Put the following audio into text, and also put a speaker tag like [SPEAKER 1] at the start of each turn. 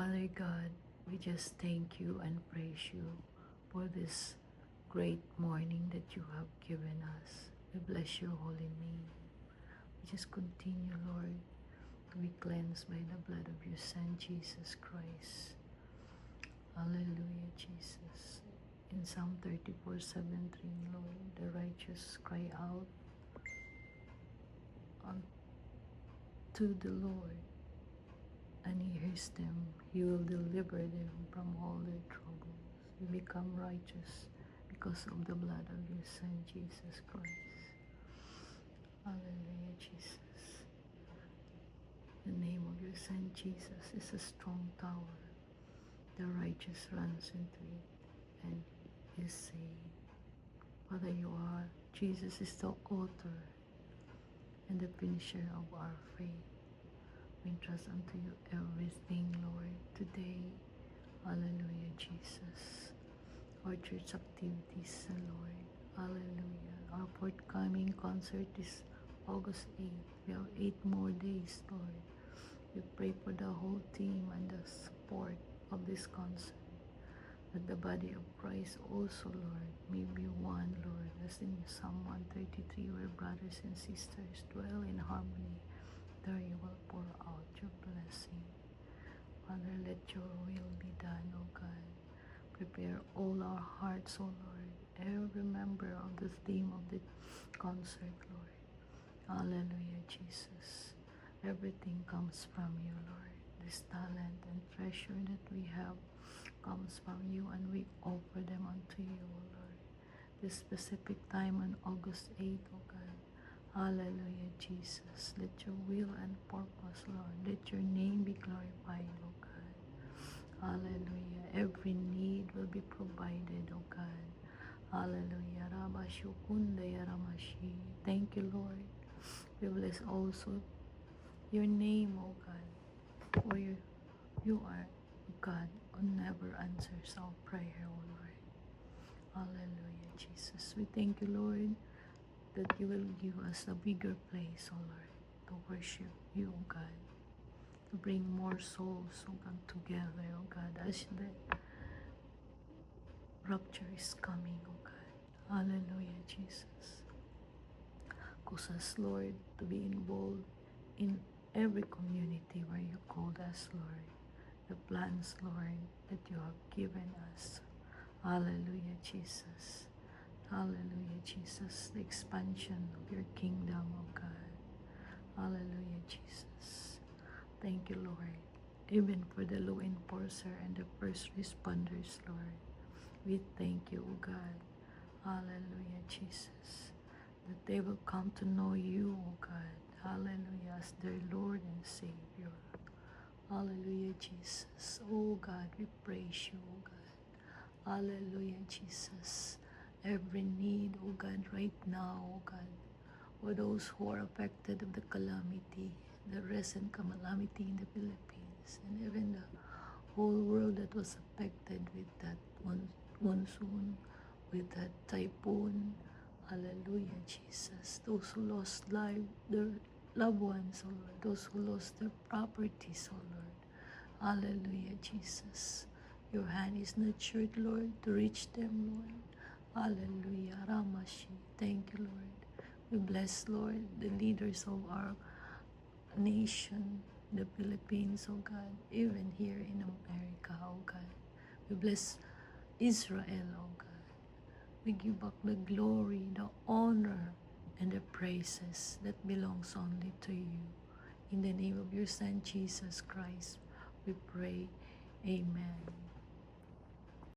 [SPEAKER 1] Father God, we just thank you and praise you for this great morning that you have given us. We bless your holy name. We just continue, Lord, to be cleansed by the blood of your Son, Jesus Christ. Hallelujah, Jesus. In Psalm 34:17, Lord, the righteous cry out unto the Lord, and he hears them. He will deliver them from all their troubles. We become righteous because of the blood of your Son, Jesus Christ. Hallelujah, Jesus. The name of your Son, Jesus, is a strong tower. The righteous runs into it and is saved. Father, you are. Jesus is the author and the finisher of our faith. We entrust unto you everything, Lord, today. Hallelujah, Jesus. Our church activities, Lord. Hallelujah. Our forthcoming concert is August 8th. We have 8 more days, Lord. We pray for the whole team and the support of this concert, that the body of Christ also, Lord, may be one, Lord, as in Psalm 133, where brothers and sisters dwell in harmony. There you will pour out your blessing. Father, let your will be done, O God. Prepare all our hearts, O Lord, every member of the theme of the concert, Lord. Hallelujah, Jesus. Everything comes from you, Lord. This talent and treasure that we have comes from you, and we offer them unto you, O Lord. This specific time on August 8th, O God. Hallelujah, Jesus. Let your will and purpose, Lord. Let your name be glorified, O God. Hallelujah. Every need will be provided, O God. Hallelujah. Thank you, Lord. We bless also your name, O God. For you are God who never answers our prayer, O Lord. Hallelujah, Jesus. We thank you, Lord, that you will give us a bigger place, O Lord, to worship you, O God, to bring more souls, O God, together, O God, as the rapture is coming, O God. Hallelujah, Jesus. Cause us, Lord, to be involved in every community where you called us, Lord. The plans, Lord, that you have given us. Hallelujah, Jesus. Hallelujah, Jesus. The expansion of your kingdom, oh God. Hallelujah, Jesus. Thank you, Lord. Even for the law enforcer and the first responders, Lord. We thank you, oh God. Hallelujah, Jesus. That they will come to know you, oh God. Hallelujah, as their Lord and Savior. Hallelujah, Jesus. Oh God, we praise you, oh God. Hallelujah, Jesus. Every need, oh God, right now, oh God, for those who are affected of the calamity, the recent calamity in the Philippines, and even the whole world that was affected with that monsoon, with that typhoon. Hallelujah, Jesus. Those who lost their loved ones, oh Lord. Those who lost their properties, oh Lord. Hallelujah, Jesus. Your hand is not short, Lord, to reach them, Lord. Hallelujah. Ramashi. Thank you, Lord. We bless, Lord, the leaders of our nation, the Philippines, oh God, even here in America, oh God. We bless Israel, oh God. We give back the glory, the honor, and the praises that belongs only to you. In the name of your Son, Jesus Christ, we pray. Amen.